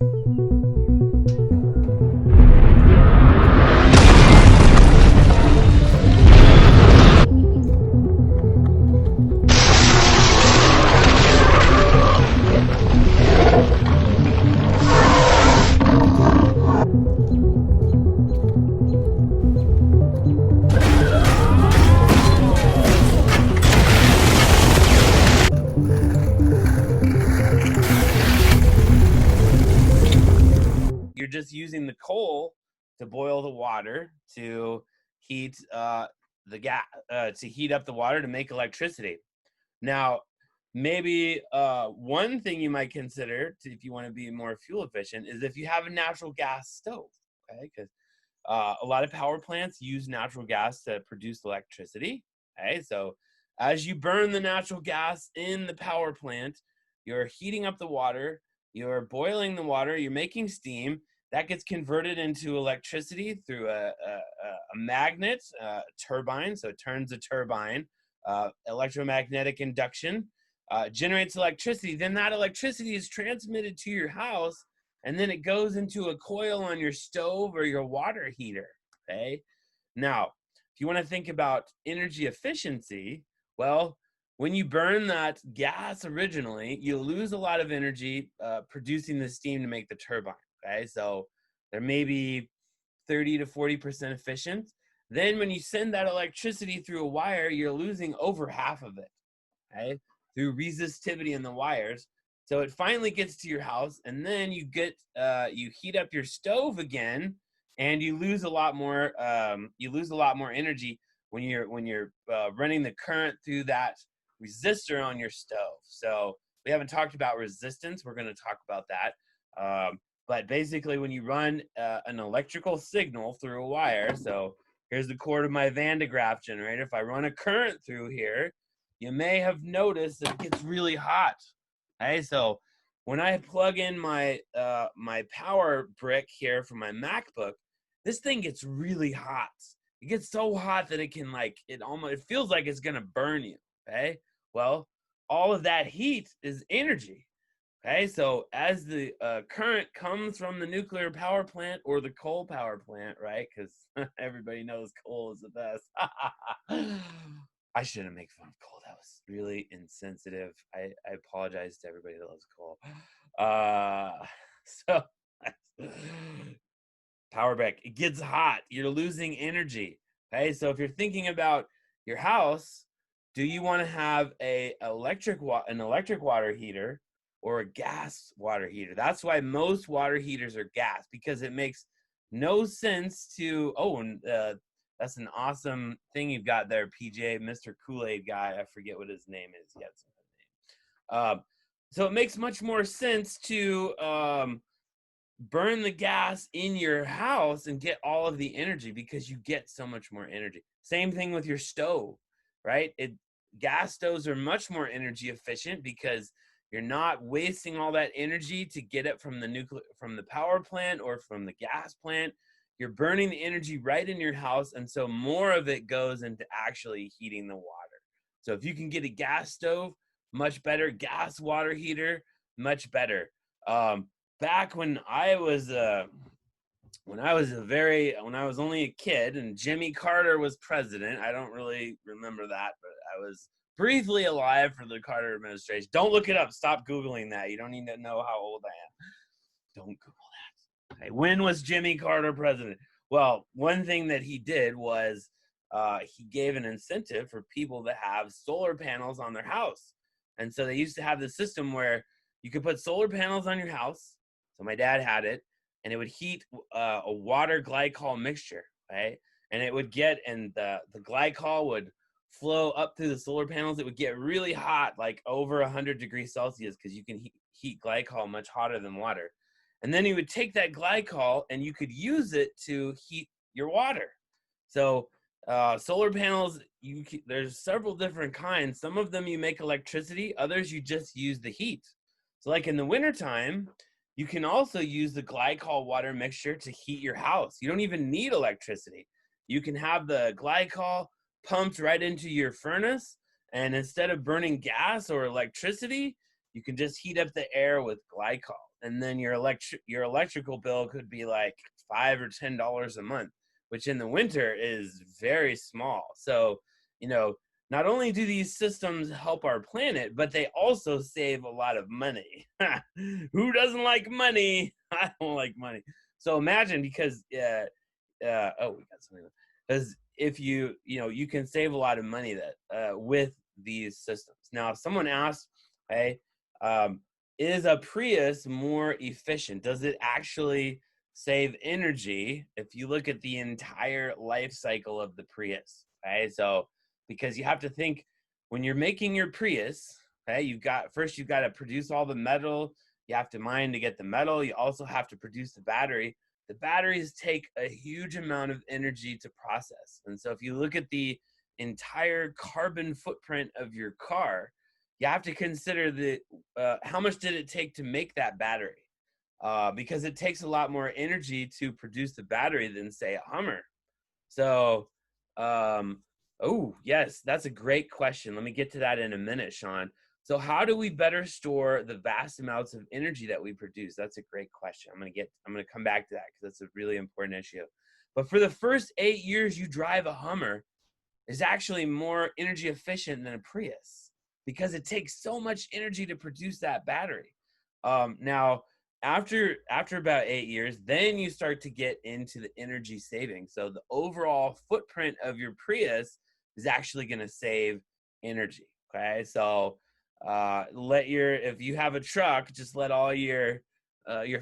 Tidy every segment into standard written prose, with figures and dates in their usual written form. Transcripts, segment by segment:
You're just using the coal to boil the water to heat the gas, to heat up the water to make electricity. Now, maybe one thing you might consider if you want to be more fuel efficient is if you have a natural gas stove, okay? Because a lot of power plants use natural gas to produce electricity, okay? So as you burn the natural gas in the power plant, you're heating up the water, you're boiling the water, you're making steam. That gets converted into electricity through a magnet, turbine, so it turns a turbine. Electromagnetic induction generates electricity. Then that electricity is transmitted to your house, and then it goes into a coil on your stove or your water heater, okay? Now, if you want to think about energy efficiency, well, when you burn that gas originally, you lose a lot of energy producing the steam to make the turbine, okay? So there may be 30 to 40% efficient. Then when you send that electricity through a wire, you're losing over half of it, okay? Through resistivity in the wires. So it finally gets to your house, and then you get you heat up your stove again, and you lose a lot more. You lose a lot more energy when you're running the current through that resistor on your stove. So we haven't talked about resistance. We're going to talk about that. But basically, when you run an electrical signal through a wire, so here's the cord of my Van de Graaff generator. If I run a current through here, you may have noticed that it gets really hot. Okay, so when I plug in my my power brick here for my MacBook, this thing gets really hot. It gets so hot that it can it feels like it's gonna burn you. Okay, well, all of that heat is energy. Okay, so as the current comes from the nuclear power plant or the coal power plant, right? Because everybody knows coal is the best. I shouldn't make fun of coal. That was really insensitive. I apologize to everybody that loves coal. So power brick, it gets hot. You're losing energy. Okay, so if you're thinking about your house, do you want to have an electric water heater or a gas water heater? That's why most water heaters are gas, because it makes no sense to, that's an awesome thing you've got there, PJ, Mr. Kool-Aid guy. I forget what his name is. He had some name. So it makes much more sense to burn the gas in your house and get all of the energy, because you get so much more energy. Same thing with your stove, right? Gas stoves are much more energy efficient because you're not wasting all that energy to get it from the power plant or from the gas plant. You're burning the energy right in your house, and so more of it goes into actually heating the water. So if you can get a gas stove, much better. Gas water heater, much better. Back when I was only a kid and Jimmy Carter was president, I don't really remember that, but I was briefly alive for the Carter administration. Don't look it up. Stop Googling that. You don't need to know how old I am. Don't Google that. Okay, when was Jimmy Carter president? Well, one thing that he did was he gave an incentive for people to have solar panels on their house. And so they used to have the system where you could put solar panels on your house. So my dad had it, and it would heat a water glycol mixture, right? And it would the glycol would flow up through the solar panels. It would get really hot, like over 100 degrees Celsius, because you can heat glycol much hotter than water. And then you would take that glycol and you could use it to heat your water. So solar panels, there's several different kinds. Some of them you make electricity, others you just use the heat. So like in the wintertime, you can also use the glycol water mixture to heat your house. You don't even need electricity. You can have the glycol pumped right into your furnace, and instead of burning gas or electricity, you can just heat up the air with glycol. and then your electrical bill could be like $5 or $10 a month, which in the winter is very small. So, you know, not only do these systems help our planet, but they also save a lot of money. Who doesn't like money? I don't like money. So imagine, because oh, we got something. Because if you can save a lot of money with these systems. Now, if someone asks, hey, is a Prius more efficient? Does it actually save energy if you look at the entire life cycle of the Prius? Okay, so because you have to think, when you're making your Prius, okay, you've got to produce all the metal. You have to mine to get the metal. You also have to produce the battery. The batteries take a huge amount of energy to process. And so if you look at the entire carbon footprint of your car, you have to consider how much did it take to make that battery? Because it takes a lot more energy to produce the battery than, say, a Hummer. So, oh, yes, that's a great question. Let me get to that in a minute, Sean. So how do we better store the vast amounts of energy that we produce? That's a great question. I'm going to come back to that because that's a really important issue. But for the first 8 years you drive a Hummer, is actually more energy efficient than a Prius, because it takes so much energy to produce that battery. Now, after about 8 years, then you start to get into the energy saving. So the overall footprint of your Prius is actually going to save energy. Okay, so if you have a truck, just let all your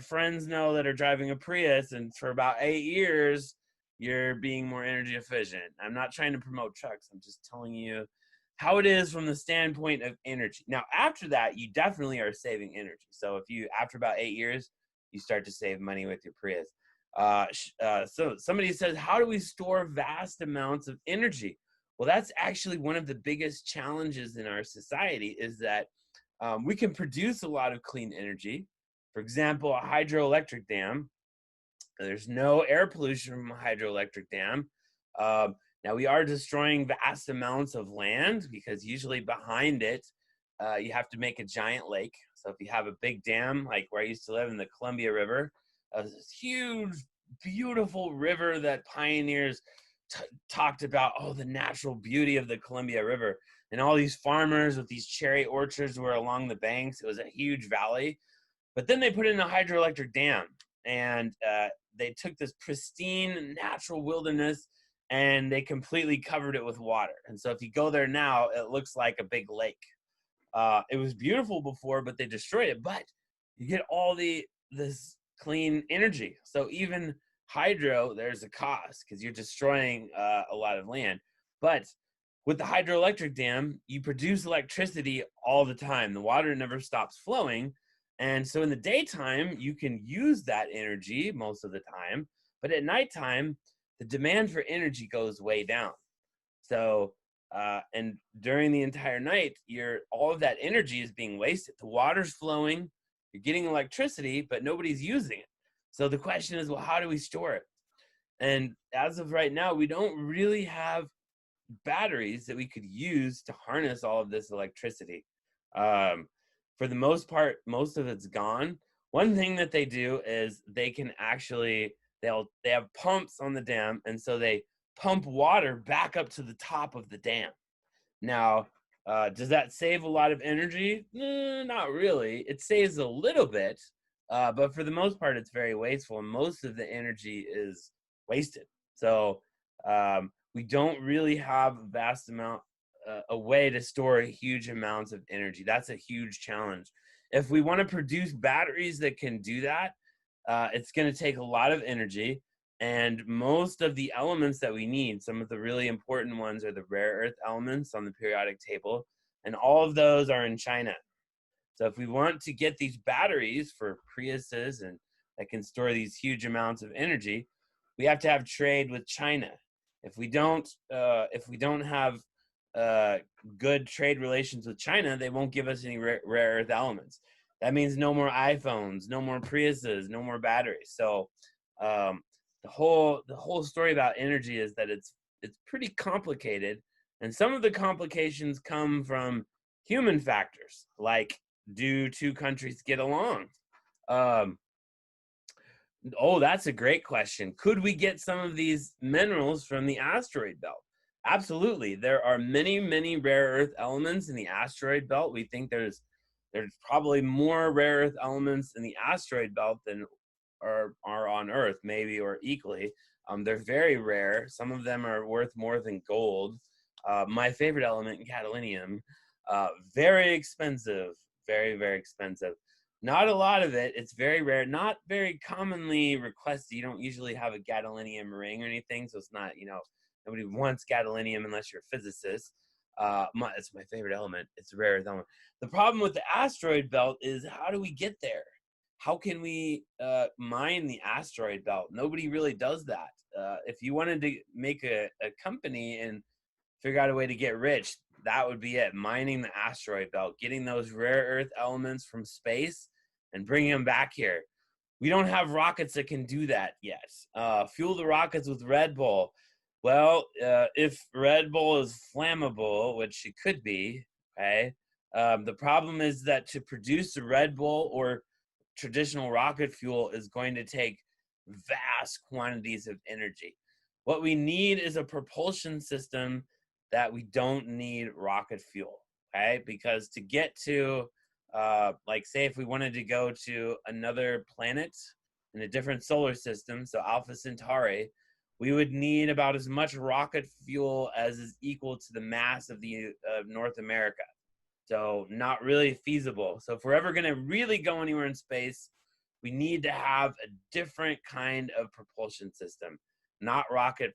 friends know that are driving a Prius, and for about 8 years, you're being more energy efficient. I'm not trying to promote trucks. I'm just telling you how it is from the standpoint of energy. Now, after that, you definitely are saving energy. So after about 8 years, you start to save money with your Prius. So somebody says, how do we store vast amounts of energy? Well, that's actually one of the biggest challenges in our society, is that we can produce a lot of clean energy. For example, a hydroelectric dam. There's no air pollution from a hydroelectric dam. Now, we are destroying vast amounts of land, because usually behind it, you have to make a giant lake. So if you have a big dam, like where I used to live in the Columbia River, this huge, beautiful river that pioneers talked about, the natural beauty of the Columbia River. And all these farmers with these cherry orchards were along the banks. It was a huge valley. But then they put in a hydroelectric dam, and they took this pristine natural wilderness and they completely covered it with water. And so if you go there now, it looks like a big lake. It was beautiful before, but they destroyed it. But you get all this clean energy. So even hydro, there's a cost, because you're destroying a lot of land. But with the hydroelectric dam, you produce electricity all the time. The water never stops flowing. And so in the daytime, you can use that energy most of the time, but at nighttime, the demand for energy goes way down. So, and during the entire night, all of that energy is being wasted. The water's flowing, you're getting electricity, but nobody's using it. So the question is, well, how do we store it? And as of right now, we don't really have batteries that we could use to harness all of this electricity. For the most part, most of it's gone. One thing that they do is they have pumps on the dam, and so they pump water back up to the top of the dam. Now, does that save a lot of energy? Not really. It saves a little bit, but for the most part, it's very wasteful, and most of the energy is wasted. So we don't really have a way to store huge amounts of energy. That's a huge challenge. If we want to produce batteries that can do that, it's going to take a lot of energy. And most of the elements that we need, some of the really important ones, are the rare earth elements on the periodic table. And all of those are in China. So if we want to get these batteries for Priuses and that can store these huge amounts of energy, we have to have trade with China. If we don't have good trade relations with China, they won't give us any rare earth elements. That means no more iPhones, no more Priuses, no more batteries. So the whole story about energy is that it's pretty complicated, and some of the complications come from human factors, like, do two countries get along? Oh, that's a great question. Could we get some of these minerals from the asteroid belt? Absolutely. There are many, many rare earth elements in the asteroid belt. We think there's probably more rare earth elements in the asteroid belt than are on Earth, maybe, or equally. They're very rare. Some of them are worth more than gold. My favorite element, gadolinium, very expensive, very, very expensive. Not a lot of it. It's very rare. Not very commonly requested. You don't usually have a gadolinium ring or anything, so it's not, nobody wants gadolinium unless you're a physicist. It's my favorite element. It's a rare earth element. The problem with the asteroid belt is, how do we get there? How can we mine the asteroid belt? Nobody really does that. If you wanted to make a company and figure out a way to get rich, that would be it. Mining the asteroid belt, getting those rare earth elements from space and bringing them back here. We don't have rockets that can do that yet. Fuel the rockets with Red Bull. Well, if Red Bull is flammable, which it could be, okay, the problem is that to produce a Red Bull or traditional rocket fuel is going to take vast quantities of energy. What we need is a propulsion system that we don't need rocket fuel, okay? Because to get to, like, say if we wanted to go to another planet in a different solar system, so Alpha Centauri, we would need about as much rocket fuel as is equal to the mass of the North America. So not really feasible. So if we're ever going to really go anywhere in space, we need to have a different kind of propulsion system, not rocket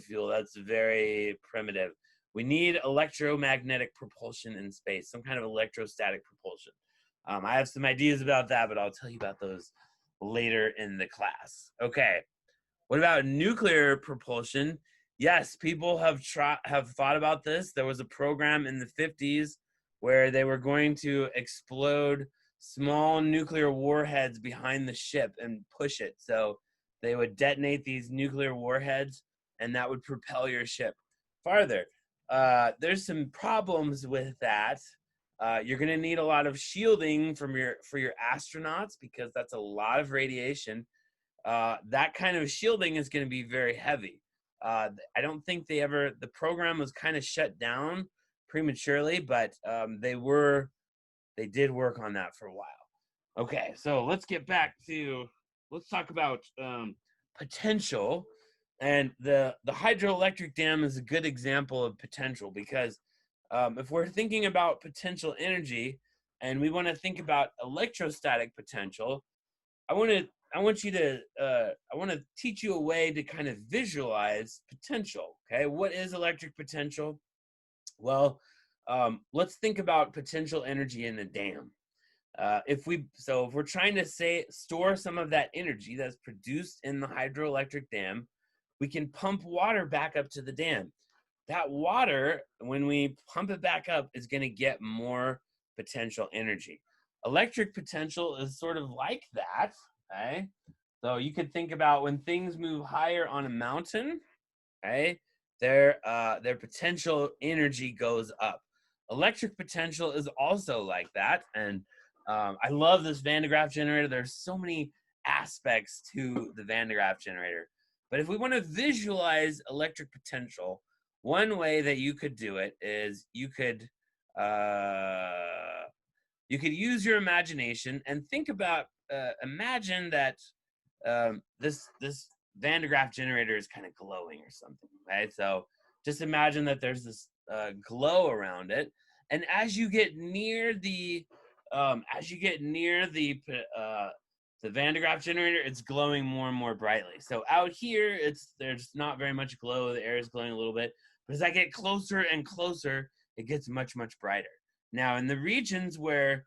fuel. That's very primitive. We need electromagnetic propulsion in space, some kind of electrostatic propulsion. I have some ideas about that, but I'll tell you about those later in the class. Okay. What about nuclear propulsion? Yes, people have thought about this. There was a program in the 50s where they were going to explode small nuclear warheads behind the ship and push it. So they would detonate these nuclear warheads, and that would propel your ship farther. There's some problems with that. You're going to need a lot of shielding for your astronauts, because that's a lot of radiation. That kind of shielding is going to be very heavy. I don't think the program was kind of shut down prematurely, but they did work on that for a while. Okay, so let's talk about potential. And the hydroelectric dam is a good example of potential, because if we're thinking about potential energy and we want to think about electrostatic potential, I want to teach you a way to kind of visualize potential. Okay, what is electric potential? Well, let's think about potential energy in a dam. If we're trying to store some of that energy that's produced in the hydroelectric dam, we can pump water back up to the dam. That water, when we pump it back up, is going to get more potential energy. Electric potential is sort of like that. Okay, so you could think about when things move higher on a mountain, okay, their potential energy goes up. Electric potential is also like that, and I love this Van de Graaff generator. There's so many aspects to the Van de Graaff generator, but if we want to visualize electric potential, one way that you could do it is you could use your imagination and think about, imagine that this Van de Graaff generator is kind of glowing or something, right? So just imagine that there's this glow around it, and as you get near the Van de Graaff generator, it's glowing more and more brightly. So out here, there's not very much glow. The air is glowing a little bit, but as I get closer and closer, it gets much, much brighter. Now, in the regions where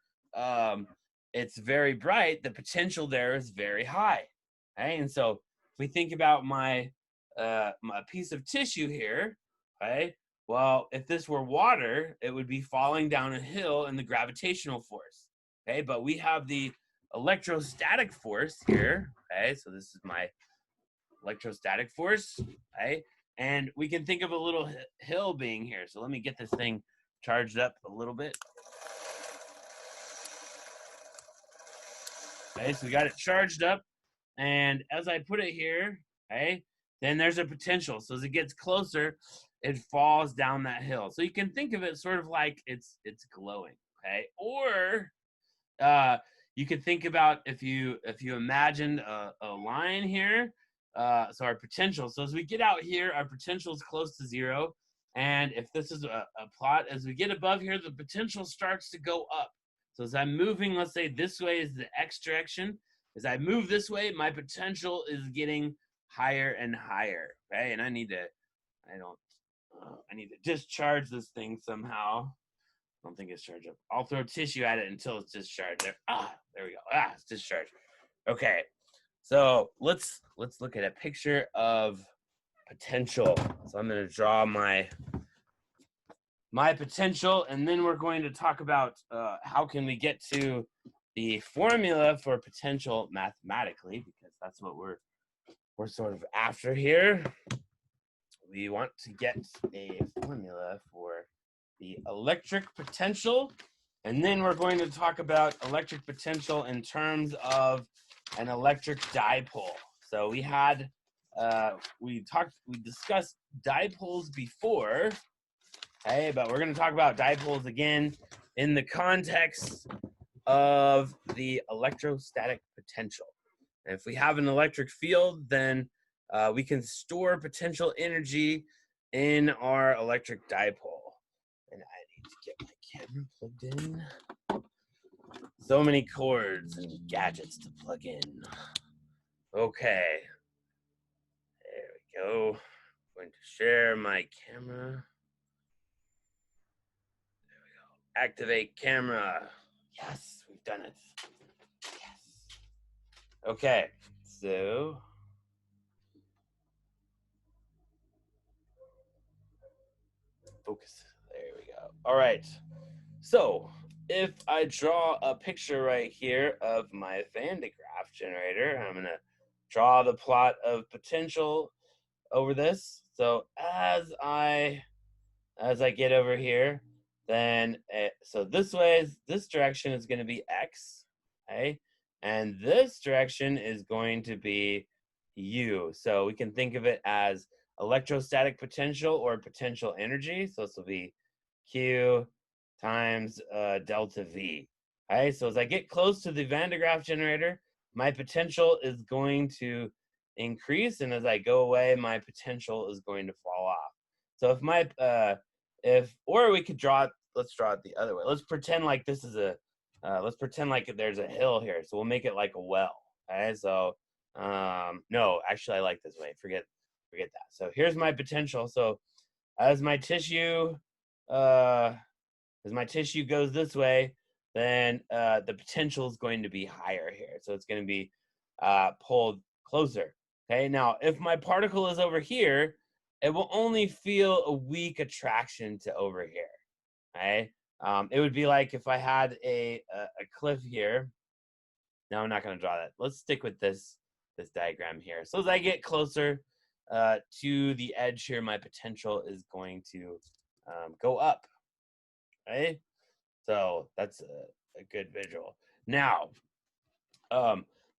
it's very bright, the potential there is very high. Okay? And so if we think about my piece of tissue here, right? Well, if this were water, it would be falling down a hill in the gravitational force. Okay, but we have the electrostatic force here. Okay, so this is my electrostatic force. Okay, and we can think of a little hill being here. So let me get this thing charged up a little bit. Okay, so we got it charged up, and as I put it here, okay, then there's a potential. So as it gets closer, it falls down that hill. So you can think of it sort of like it's glowing, okay? Or you could think about if you imagine a line here, so our potential. So as we get out here, our potential is close to 0. And if this is a plot, as we get above here, the potential starts to go up. So as I'm moving, let's say this way is the X direction. As I move this way, my potential is getting higher and higher. Okay, and I need to discharge this thing somehow. I don't think it's charged up. I'll throw tissue at it until it's discharged. There we go. It's discharged. Okay, so let's look at a picture of potential. So I'm going to draw my potential, and then we're going to talk about how can we get to the formula for potential mathematically, because that's what we're sort of after here. We want to get a formula for the electric potential, and then we're going to talk about electric potential in terms of an electric dipole. So we had we discussed dipoles before, okay, but we're going to talk about dipoles again in the context of the electrostatic potential. And if we have an electric field, then we can store potential energy in our electric dipole. And I need to get my camera plugged in. So many cords and gadgets to plug in. Okay. There we go. I'm going to share my camera. There we go. Activate camera. Yes, we've done it. Yes. Okay, so focus. There we go. All right. So if I draw a picture right here of my Van de Graaff generator, I'm going to draw the plot of potential over this. So as I get over here, then so this direction is going to be X, okay? And this direction is going to be U. So we can think of it as electrostatic potential or potential energy. So this will be Q times delta V. Okay, so as I get close to the Van de Graaff generator, my potential is going to increase, and as I go away, my potential is going to fall off. So if my or we could draw it, let's draw it the other way. Let's pretend like this is let's pretend like there's a hill here. So we'll make it like a well. Okay, so no, actually I like this way. Forget that. So here's my potential. So as my tissue goes this way, then the potential is going to be higher here. So it's going to be pulled closer. Okay, now if my particle is over here, it will only feel a weak attraction to over here. Okay, it would be like if I had a cliff here. No, I'm not going to draw that. Let's stick with this diagram here. So as I get closer to the edge here, my potential is going to go up. Okay, so that's a good visual. Now,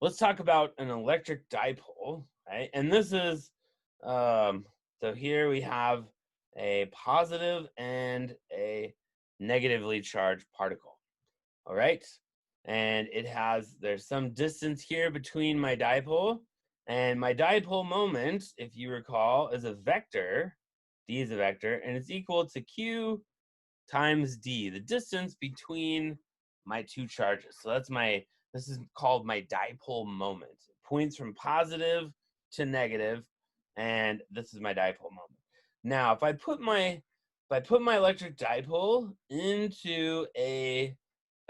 let's talk about an electric dipole. Right, and this is so here we have a positive and a negatively charged particle. All right, and there's some distance here between my dipole, and my dipole moment, if you recall, is a vector. D is a vector, and it's equal to Q times D, the distance between my two charges. So this is called my dipole moment. It points from positive to negative, and this is my dipole moment. Now, if I put my electric dipole into an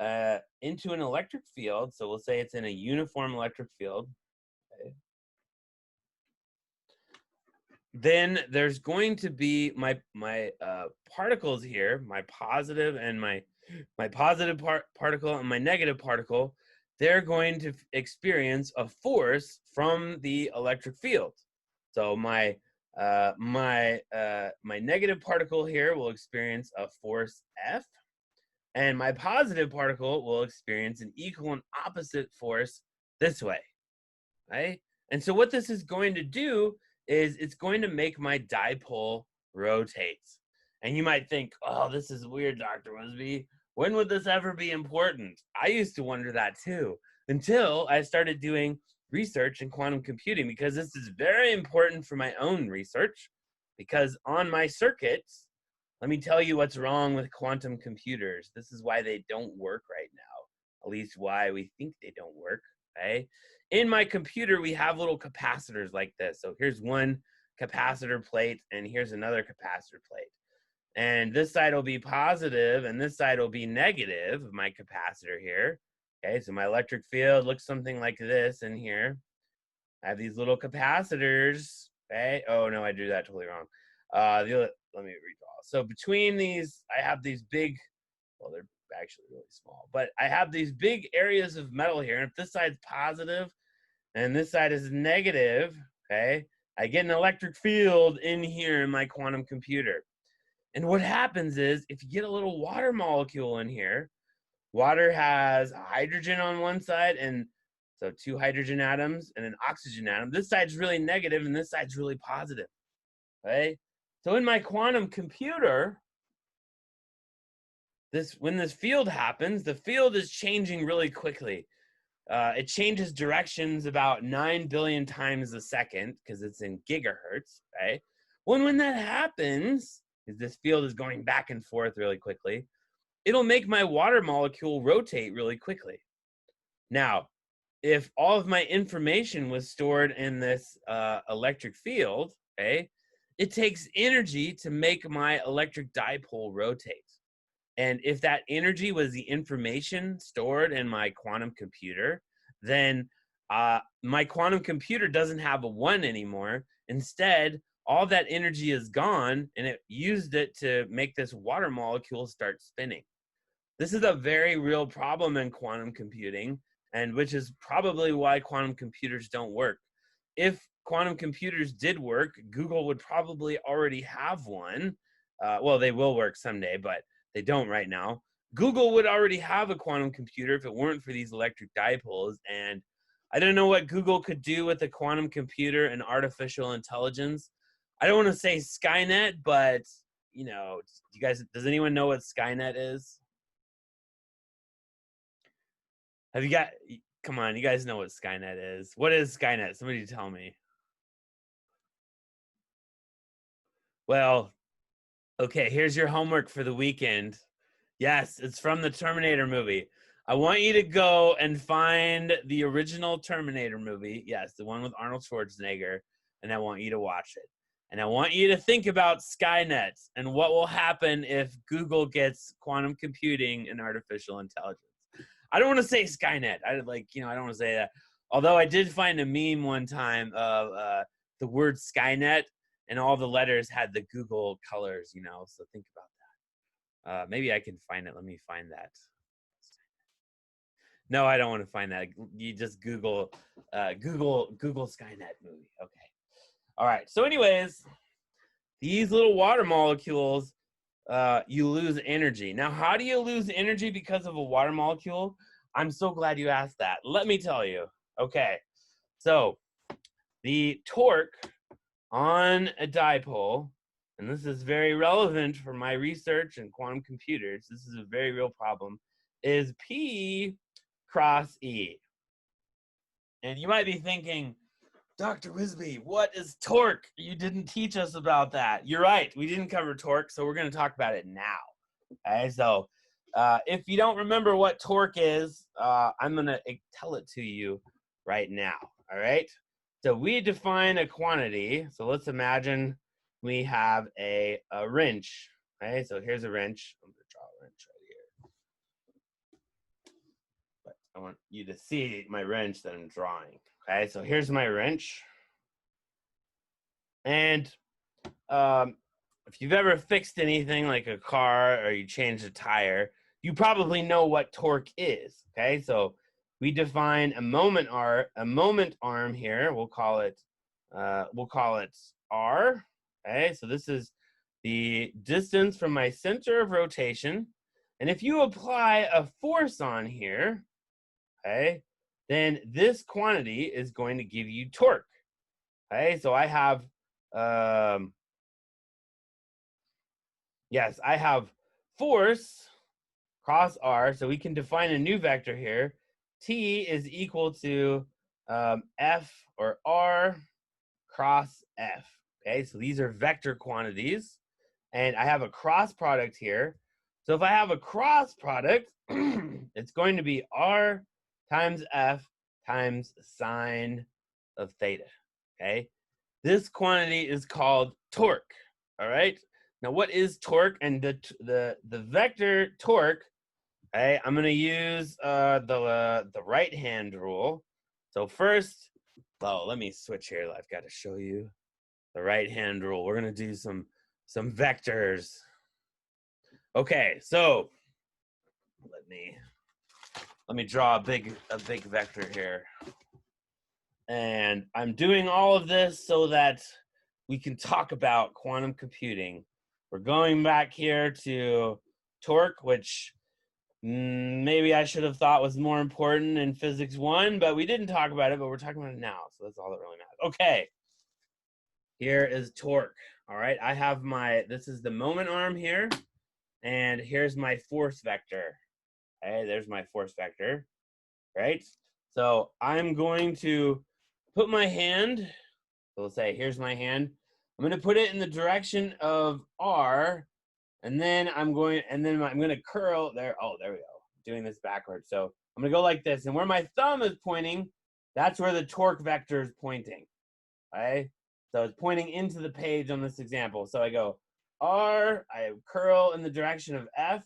electric field, so we'll say it's in a uniform electric field, okay, then there's going to be my particles here, my positive and my positive particle and my negative particle. They're going to experience a force from the electric field. So my negative particle here will experience a force F, and my positive particle will experience an equal and opposite force this way, right? And so what this is going to do is it's going to make my dipole rotate. And you might think, oh, this is weird, Dr. Wisby. When would this ever be important? I used to wonder that too, until I started doing research in quantum computing, because this is very important for my own research. Because on my circuits, let me tell you what's wrong with quantum computers. This is why they don't work right now, at least why we think they don't work, okay? In my computer, we have little capacitors like this. So here's one capacitor plate, and here's another capacitor plate. And this side will be positive, and this side will be negative of my capacitor here. Okay, so my electric field looks something like this in here. I have these little capacitors. Okay, oh no, I drew that totally wrong. Let me redraw. So between these, I have these big, well, they're actually really small, but I have these big areas of metal here. And if this side's positive and this side is negative, okay, I get an electric field in here in my quantum computer. And what happens is, if you get a little water molecule in here, water has hydrogen on one side, and so 2 hydrogen atoms and an oxygen atom. This side's really negative and this side's really positive, okay? So in my quantum computer, when this field happens, the field is changing really quickly. It changes directions about 9 billion times a second because it's in gigahertz, right? When that happens, because this field is going back and forth really quickly, it'll make my water molecule rotate really quickly. Now, if all of my information was stored in this electric field, okay, it takes energy to make my electric dipole rotate. And if that energy was the information stored in my quantum computer, then my quantum computer doesn't have a 1 anymore. Instead, all that energy is gone, and it used it to make this water molecule start spinning. This is a very real problem in quantum computing, and which is probably why quantum computers don't work. If quantum computers did work, Google would probably already have one. Well, they will work someday, but they don't right now. Google would already have a quantum computer if it weren't for these electric dipoles. And I don't know what Google could do with a quantum computer and artificial intelligence. I don't want to say Skynet, but you know, does anyone know what Skynet is? Come on, you guys know what Skynet is. What is Skynet? Somebody tell me. Well, okay, here's your homework for the weekend. Yes, it's from the Terminator movie. I want you to go and find the original Terminator movie. Yes, the one with Arnold Schwarzenegger. And I want you to watch it. And I want you to think about Skynet and what will happen if Google gets quantum computing and artificial intelligence. I don't want to say Skynet. I don't want to say that. Although I did find a meme one time of the word Skynet, and all the letters had the Google colors, so think about that. Maybe I can find it. Let me find that. No, I don't want to find that. You just Google Skynet movie. Okay. All right. So anyways, these little water molecules, you lose energy. Now, how do you lose energy because of a water molecule? I'm so glad you asked that. Let me tell you. Okay. So the torque on a dipole, and this is very relevant for my research in quantum computers, this is a very real problem, is P cross E. And you might be thinking, Dr. Wisby, what is torque? You didn't teach us about that. You're right, we didn't cover torque, so we're going to talk about it now. Okay, so if you don't remember what torque is, I'm going to tell it to you right now, all right? So we define a quantity. So let's imagine we have a wrench. Okay, so here's a wrench. I'm going to draw a wrench right here. But I want you to see my wrench that I'm drawing. Okay, so here's my wrench. And if you've ever fixed anything like a car or you changed a tire, you probably know what torque is. Okay, so we define a moment arm here. We'll call it R. Okay, so this is the distance from my center of rotation. And if you apply a force on here, okay, then this quantity is going to give you torque. Okay, so I have, yes, I have force cross R, so we can define a new vector here. T is equal to F or R cross F. Okay, so these are vector quantities, and I have a cross product here. So if I have a cross product, it's going to be R times F times sine of theta. Okay, this quantity is called torque. All right. Now, what is torque? And the vector torque. Okay, I'm gonna use the right hand rule. So first, oh, let me switch here. I've got to show you the right hand rule. We're gonna do some vectors. Okay, so let me draw a big vector here. And I'm doing all of this so that we can talk about quantum computing. We're going back here to torque, which maybe I should have thought was more important in physics 1, but we didn't talk about it, but we're talking about it now, so that's all that really matters. Okay, here is torque. All right, I have this is the moment arm here, and here's my force vector. Okay, there's my force vector, right? So I'm going to put my hand, so let's say here's my hand. I'm going to put it in the direction of R, and then I'm going to curl there. Oh, there we go. Doing this backwards. So I'm going to go like this, and where my thumb is pointing, that's where the torque vector is pointing. Okay? So it's pointing into the page on this example. So I go R, I curl in the direction of F.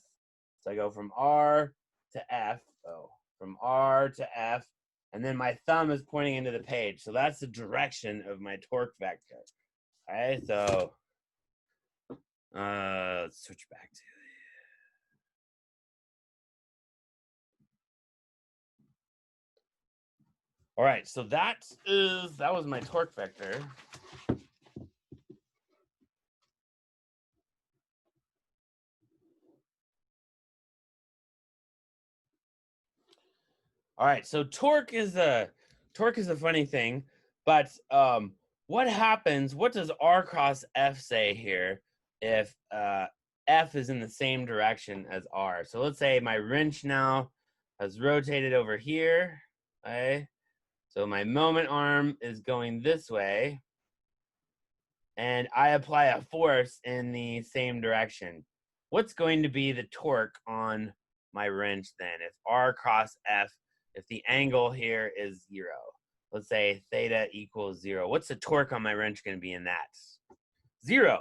So I go from R to F. Oh, from R to F. And then my thumb is pointing into the page. So that's the direction of my torque vector. Okay, so let's switch back to all right, so that was my torque vector. All right, so torque is a funny thing, but what happens? What does R cross F say here if F is in the same direction as R? So let's say my wrench now has rotated over here. Okay, so my moment arm is going this way, and I apply a force in the same direction. What's going to be the torque on my wrench then if R cross F, if the angle here is 0? Let's say theta equals 0. What's the torque on my wrench going to be in that? 0,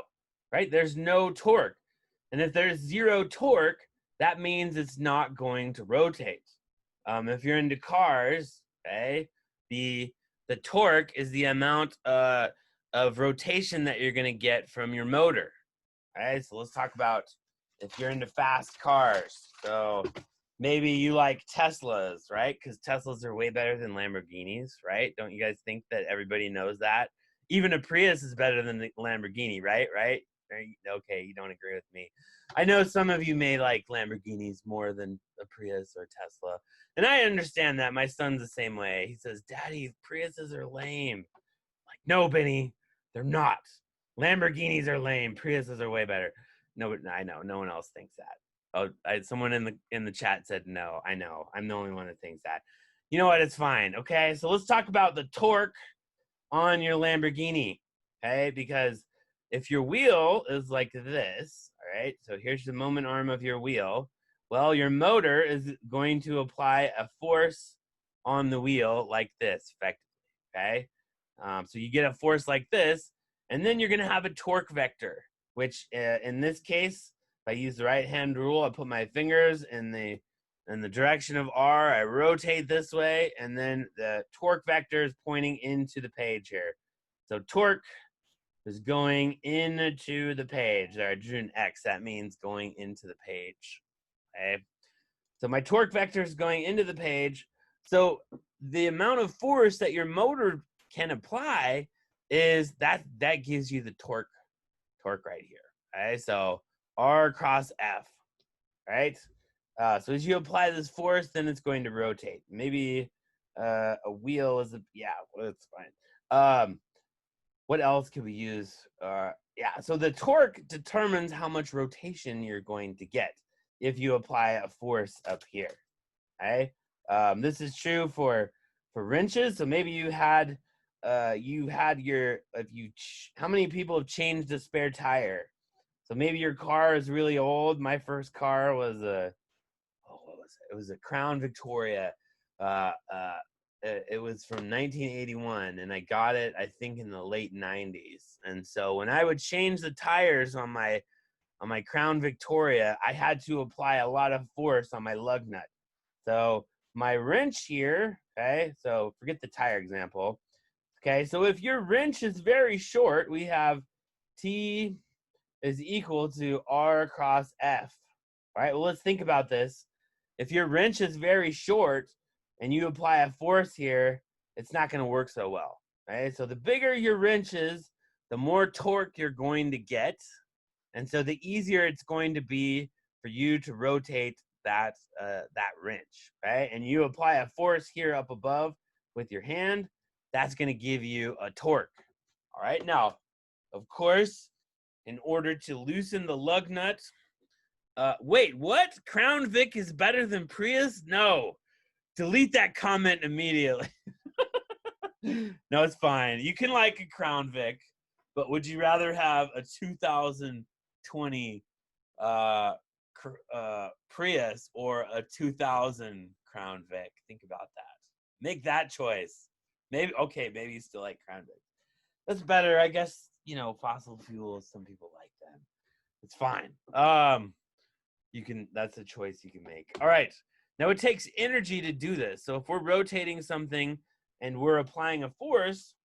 right? There's no torque. And if there's 0 torque, that means it's not going to rotate. If you're into cars, okay, the torque is the amount of rotation that you're going to get from your motor. All right, so let's talk about if you're into fast cars. So maybe you like Teslas, right? Because Teslas are way better than Lamborghinis, right? Don't you guys think that everybody knows that? Even a Prius is better than the Lamborghini, right? Right? Okay, you don't agree with me. I know some of you may like Lamborghinis more than a Prius or Tesla. And I understand that. My son's the same way. He says, Daddy, Priuses are lame. Like, no, Benny, they're not. Lamborghinis are lame. Priuses are way better. No, I know. No one else thinks that. Oh, someone in the chat said no. I know. I'm the only one that thinks that. You know what? It's fine. Okay, so let's talk about the torque on your Lamborghini. Okay, because if your wheel is like this, all right, so here's the moment arm of your wheel. Well, your motor is going to apply a force on the wheel like this, effectively. Okay, so you get a force like this, and then you're going to have a torque vector, which in this case, if I use the right hand rule, I put my fingers in the direction of R, I rotate this way, and then the torque vector is pointing into the page here. So torque is going into the page. There, I drew an X. That means going into the page. Okay. So my torque vector is going into the page. So the amount of force that your motor can apply is that gives you the torque right here. Okay. So R cross F. Right. So as you apply this force, then it's going to rotate. Maybe a wheel is a, yeah, well, it's fine. What else can we use? Yeah, so the torque determines how much rotation you're going to get if you apply a force up here. Okay, this is true for wrenches. So maybe you had your, how many people have changed a spare tire? So maybe your car is really old. My first car was what was it? It was a Crown Victoria. Uh, uh, it was from 1981, and I got it, I think, in the late 90s. And so when I would change the tires on my Crown Victoria, I had to apply a lot of force on my lug nut. So my wrench here, okay, so forget the tire example. Okay, so if your wrench is very short, we have T is equal to R cross F. All right, well, let's think about this. If your wrench is very short and you apply a force here, it's not going to work so well. Right? So the bigger your wrench is, the more torque you're going to get. And so the easier it's going to be for you to rotate that wrench, right? And you apply a force here up above with your hand, that's going to give you a torque. All right, now, of course, in order to loosen the lug nut, wait, what? Crown Vic is better than Prius? No, delete that comment immediately. No, it's fine. You can like a Crown Vic, but would you rather have a 2020 Prius or a 2000 Crown Vic? Think about that. Make that choice. Maybe, okay, maybe you still like Crown Vic. That's better, I guess. You know, fossil fuels, some people like them. It's fine. You can, that's a choice you can make. All right. Now it takes energy to do this. So if we're rotating something and we're applying a force,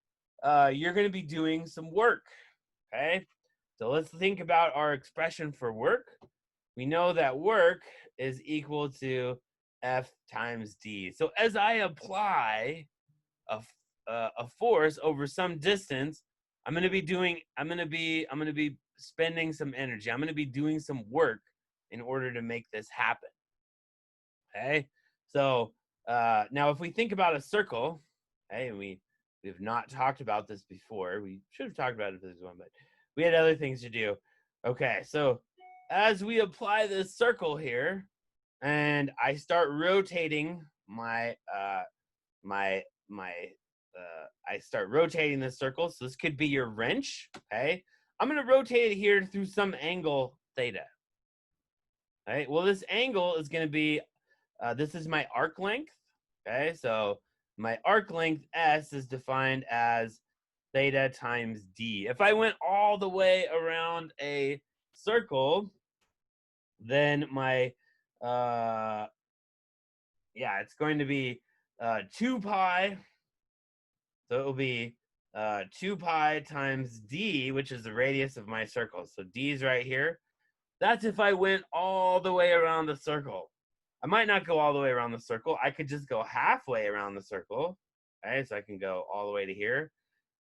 you're going to be doing some work. Okay. So let's think about our expression for work. We know that work is equal to F times D. So as I apply a force over some distance, I'm going to be spending some energy. I'm going to be doing some work in order to make this happen. Okay. So now if we think about a circle, okay, and we've not talked about this before. We should have talked about it for this one, but we had other things to do. Okay, so as we apply this circle here, and I start rotating I start rotating this circle. So this could be your wrench. Okay, I'm going to rotate it here through some angle theta. All right. Well, this angle is going to be this is my arc length. Okay, so my arc length S is defined as theta times D. If I went all the way around a circle, then my it's going to be 2 pi. So it will be 2 pi times D, which is the radius of my circle. So D is right here. That's if I went all the way around the circle. I might not go all the way around the circle. I could just go halfway around the circle. Okay, so I can go all the way to here.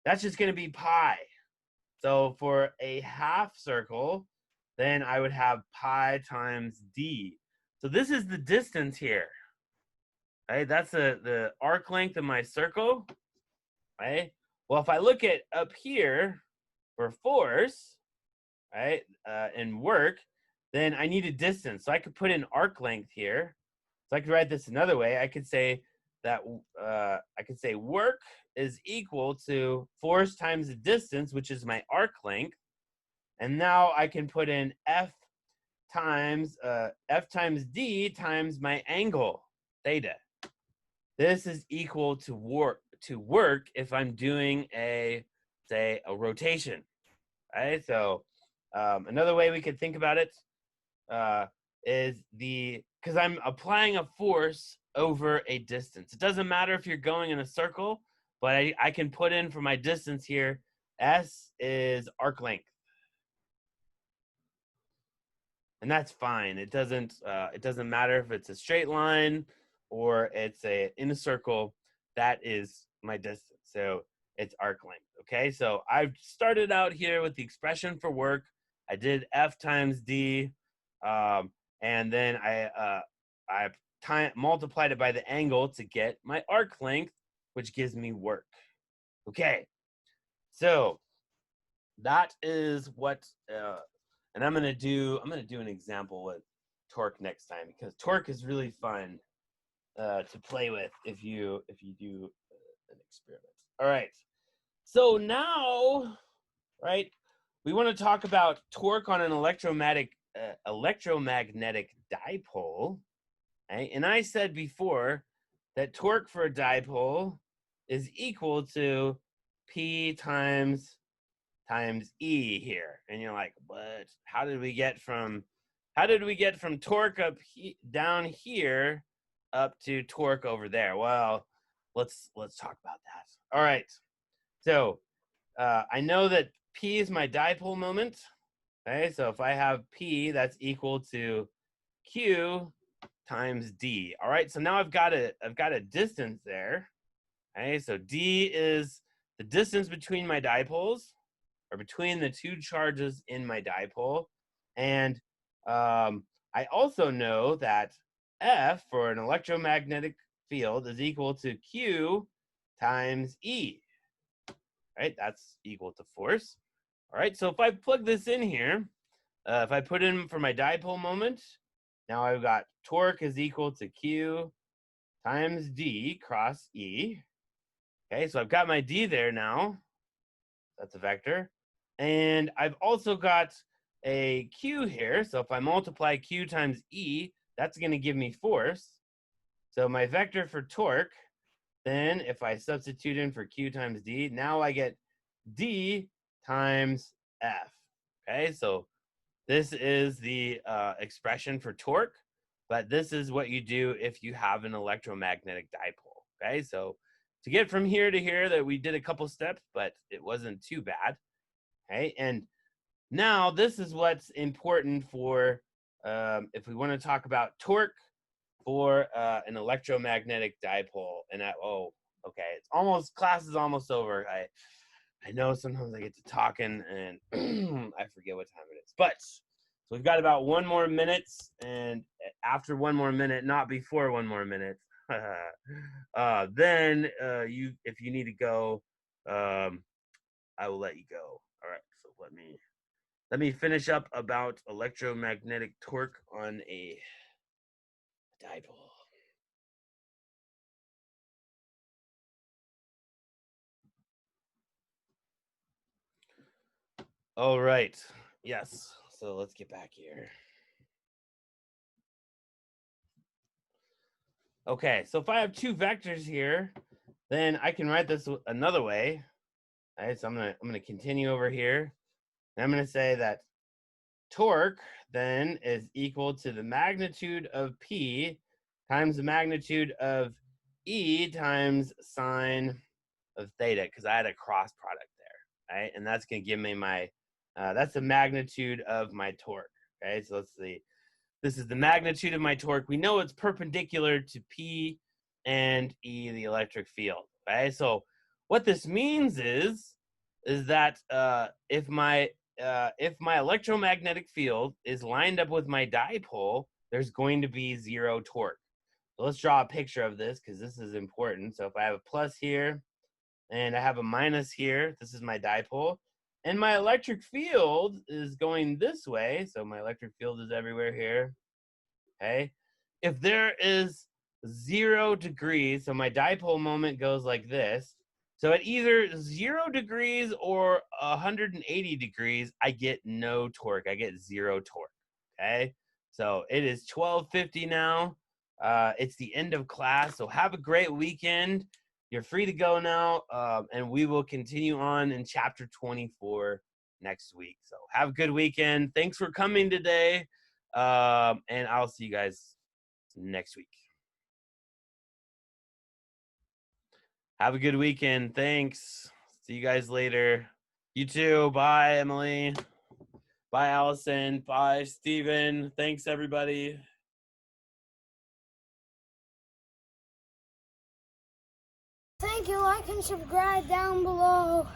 That's just going to be pi. So for a half circle, then I would have pi times D. So this is the distance here. Right? That's the arc length of my circle. Right? Well, if I look at up here for force, right, and work, then I need a distance. So I could put in arc length here. So I could write this another way. I could say that work is equal to force times the distance, which is my arc length. And now I can put in F times D times my angle, theta. This is equal to work if I'm doing say a rotation. Right? So another way we could think about it is because I'm applying a force over a distance. It doesn't matter if you're going in a circle, but I can put in for my distance here, S is arc length. And that's fine. It doesn't matter if it's a straight line or it's in a circle. That is my distance. So it's arc length. Okay, so I've started out here with the expression for work. I did F times D, and then I multiplied it by the angle to get my arc length, which gives me work. Okay, so that is what, and I'm gonna do an example with torque next time, because torque is really fun to play with if you do an experiment. All right, so now, right, we want to talk about torque on an electromagnetic dipole. Right? And I said before that torque for a dipole is equal to P times E here. And you're like, what? How did we get from torque down here up to torque over there? Well, let's talk about that. All right. So I know that P is my dipole moment. Okay, so if I have P, that's equal to Q times D. All right, so now I've got a distance there. Okay, so D is the distance between my dipoles, or between the two charges in my dipole. And I also know that F for an electromagnetic field is equal to Q times E. Right, that's equal to force. All right, so if I plug this in here, if I put in for my dipole moment, now I've got torque is equal to Q times D cross E. Okay, so I've got my D there now. That's a vector. And I've also got a Q here. So if I multiply Q times E, that's going to give me force. So my vector for torque, then if I substitute in for Q times D, now I get D times F. Okay, so this is the expression for torque, but this is what you do if you have an electromagnetic dipole. Okay, so to get from here to here, that we did a couple steps, but it wasn't too bad. Okay, and now this is what's important for if we want to talk about torque for an electromagnetic dipole. And okay, class is almost over. I know sometimes I get to talking and I forget what time it is. But so we've got about 1 more minute, and after 1 more minute, not before 1 more minute, then if you need to go, I will let you go. All right, so let me finish up about electromagnetic torque on a dipole. All right. Yes. So let's get back here. Okay. So if I have 2 vectors here, then I can write this another way. All right. So I'm gonna continue over here, and I'm gonna say that torque then is equal to the magnitude of P times the magnitude of E times sine of theta, because I had a cross product there, right? And that's gonna give me my that's the magnitude of my torque. Okay, so let's see. This is the magnitude of my torque. We know it's perpendicular to P and E, the electric field. Okay, so what this means is that if my electromagnetic field is lined up with my dipole, there's going to be 0 torque. So let's draw a picture of this, because this is important. So if I have a plus here and I have a minus here, this is my dipole. And my electric field is going this way. So my electric field is everywhere here. Okay. If there is 0 degrees, so my dipole moment goes like this. So at either 0 degrees or 180 degrees, I get no torque. I get 0 torque. Okay. So it is 12:50 now. It's the end of class. So have a great weekend. You're free to go now, and we will continue on in chapter 24 next week. So have a good weekend. Thanks for coming today, and I'll see you guys next week. Have a good weekend. Thanks. See you guys later. You too. Bye, Emily. Bye, Allison. Bye, Steven. Thanks, everybody. Thank you. Like and subscribe down below.